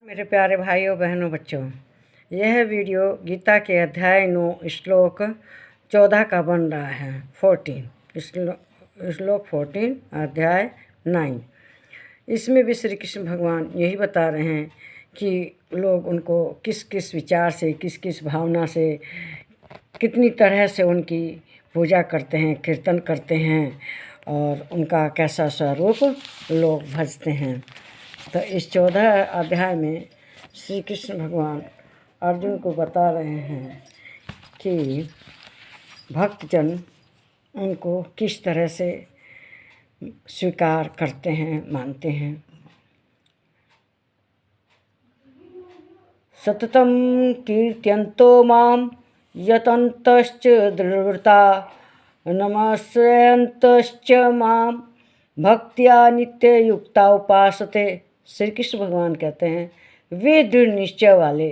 मेरे प्यारे भाइयों बहनों बच्चों, यह वीडियो गीता के अध्याय 9 श्लोक 14 का बन रहा है। 14 श्लोक 14 अध्याय 9। इसमें भी श्री कृष्ण भगवान यही बता रहे हैं कि लोग उनको किस किस विचार से, किस किस भावना से, कितनी तरह से उनकी पूजा करते हैं, कीर्तन करते हैं और उनका कैसा स्वरूप लोग भजते हैं। तो इस 14 अध्याय में श्री कृष्ण भगवान अर्जुन को बता रहे हैं कि भक्तजन उनको किस तरह से स्वीकार करते हैं, मानते हैं। सततं कीर्त्यन्तो मां यतन्तश्च दृढव्रता नमस्यन्तश्च मां भक्त्या नित्ययुक्ता उपासते। श्री कृष्ण भगवान कहते हैं, वे दृढ़ निश्चय वाले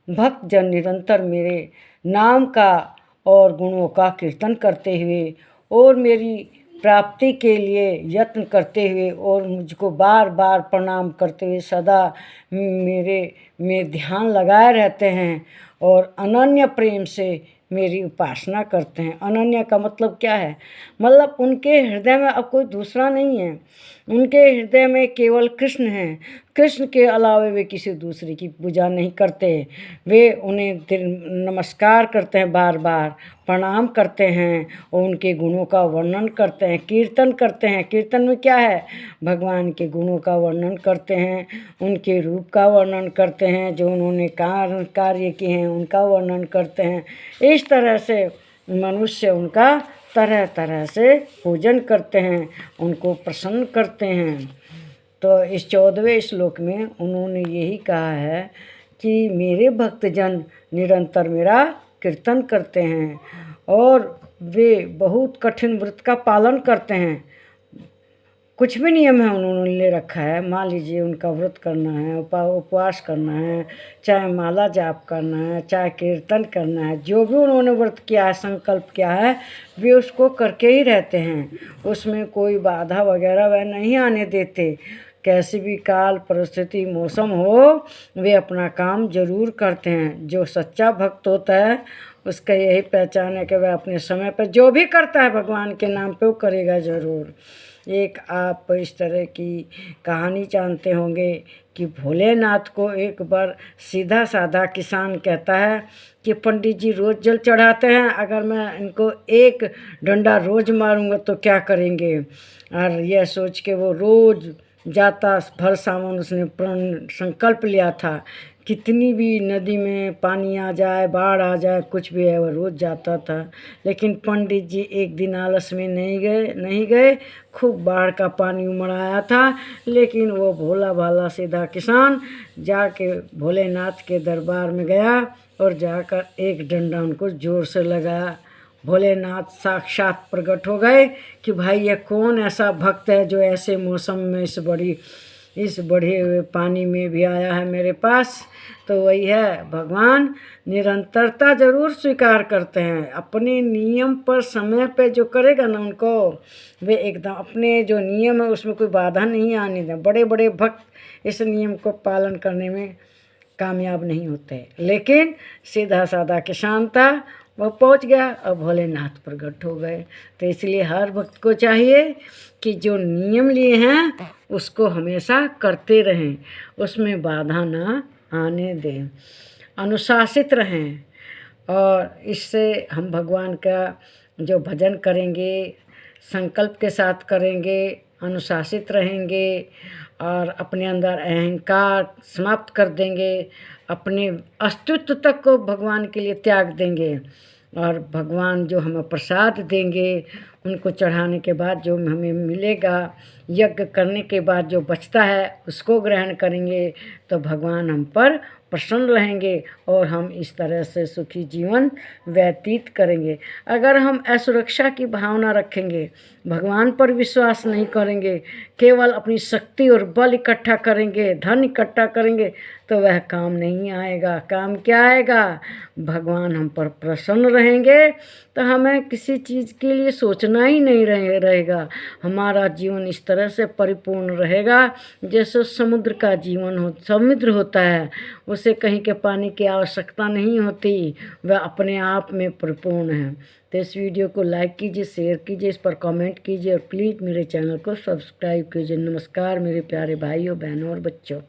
भक्तजन निरंतर मेरे नाम का और गुणों का कीर्तन करते हुए और मेरी प्राप्ति के लिए यत्न करते हुए और मुझको बार बार प्रणाम करते हुए सदा मेरे में ध्यान लगाए रहते हैं और अनन्य प्रेम से मेरी उपासना करते हैं। अनन्य का मतलब क्या है? मतलब उनके हृदय में अब कोई दूसरा नहीं है। उनके हृदय में केवल कृष्ण हैं। कृष्ण के अलावा वे किसी दूसरे की पूजा नहीं करते। वे उन्हें नमस्कार करते हैं, बार बार प्रणाम करते हैं और उनके गुणों का वर्णन करते हैं, कीर्तन करते हैं। कीर्तन में क्या है? भगवान के गुणों का वर्णन करते हैं, उनके रूप का वर्णन करते हैं, जो उन्होंने कार्य किए हैं उनका वर्णन करते हैं। इस तरह से मनुष्य उनका तरह तरह से पूजन करते हैं, उनको प्रसन्न करते हैं। तो इस 14वें श्लोक में उन्होंने यही कहा है कि मेरे भक्तजन निरंतर मेरा कीर्तन करते हैं और वे बहुत कठिन व्रत का पालन करते हैं। कुछ भी नियम है उन्होंने ले रखा है। मान लीजिए उनका व्रत करना है, उपवास करना है, चाहे माला जाप करना है, चाहे कीर्तन करना है, जो भी उन्होंने व्रत किया है, संकल्प किया है, वे उसको करके ही रहते हैं। उसमें कोई बाधा वगैरह वह नहीं आने देते। कैसी भी काल परिस्थिति मौसम हो, वे अपना काम जरूर करते हैं। जो सच्चा भक्त होता है उसका यही पहचान है कि वह अपने समय पर जो भी करता है भगवान के नाम पे वो करेगा ज़रूर। एक आप इस तरह की कहानी जानते होंगे कि भोलेनाथ को एक बार सीधा साधा किसान कहता है कि पंडित जी रोज़ जल चढ़ाते हैं, अगर मैं इनको एक डंडा रोज़ मारूंगा तो क्या करेंगे? और यह सोच के वो रोज़ जाता, भर सावन उसने प्रण संकल्प लिया था। कितनी भी नदी में पानी आ जाए, बाढ़ आ जाए, कुछ भी है, वह रोज़ जाता था। लेकिन पंडित जी एक दिन आलस में नहीं गए। खूब बाढ़ का पानी उमड़ आया था, लेकिन वो भोला भाला सीधा किसान जाके भोलेनाथ के दरबार में गया और जाकर एक डंडा उनको ज़ोर से लगाया। भोलेनाथ साक्षात प्रकट हो गए कि भाई यह कौन ऐसा भक्त है जो ऐसे मौसम में इस बढ़े हुए पानी में भी आया है मेरे पास। तो वही है, भगवान निरंतरता जरूर स्वीकार करते हैं। अपने नियम पर समय पे जो करेगा ना, उनको वे एकदम अपने जो नियम है उसमें कोई बाधा नहीं आने दें। बड़े बड़े भक्त इस नियम को पालन करने में कामयाब नहीं होते, लेकिन सीधा साधा किसान था, वो पहुंच गया और भोलेनाथ प्रकट हो गए। तो इसलिए हर भक्त को चाहिए कि जो नियम लिए हैं उसको हमेशा करते रहें, उसमें बाधा ना आने दें, अनुशासित रहें। और इससे हम भगवान का जो भजन करेंगे, संकल्प के साथ करेंगे, अनुशासित रहेंगे और अपने अंदर अहंकार समाप्त कर देंगे, अपने अस्तित्व तक को भगवान के लिए त्याग देंगे और भगवान जो हमें प्रसाद देंगे, उनको चढ़ाने के बाद जो हमें मिलेगा, यज्ञ करने के बाद जो बचता है उसको ग्रहण करेंगे, तो भगवान हम पर प्रसन्न रहेंगे और हम इस तरह से सुखी जीवन व्यतीत करेंगे। अगर हम असुरक्षा की भावना रखेंगे, भगवान पर विश्वास नहीं करेंगे, केवल अपनी शक्ति और बल इकट्ठा करेंगे, धन इकट्ठा करेंगे, तो वह काम नहीं आएगा। काम क्या आएगा? भगवान हम पर प्रसन्न रहेंगे तो हमें किसी चीज़ के लिए सोचना ही नहीं रहेगा। हमारा जीवन इस तरह से परिपूर्ण रहेगा जैसे समुद्र का जीवन समुद्र होता है, उसे कहीं के पानी की आवश्यकता नहीं होती, वह अपने आप में परिपूर्ण है। तो इस वीडियो को लाइक कीजिए, शेयर कीजिए, इस पर कमेंट कीजिए और प्लीज़ मेरे चैनल को सब्सक्राइब कीजिए। नमस्कार मेरे प्यारे भाइयों, बहनों और बच्चों।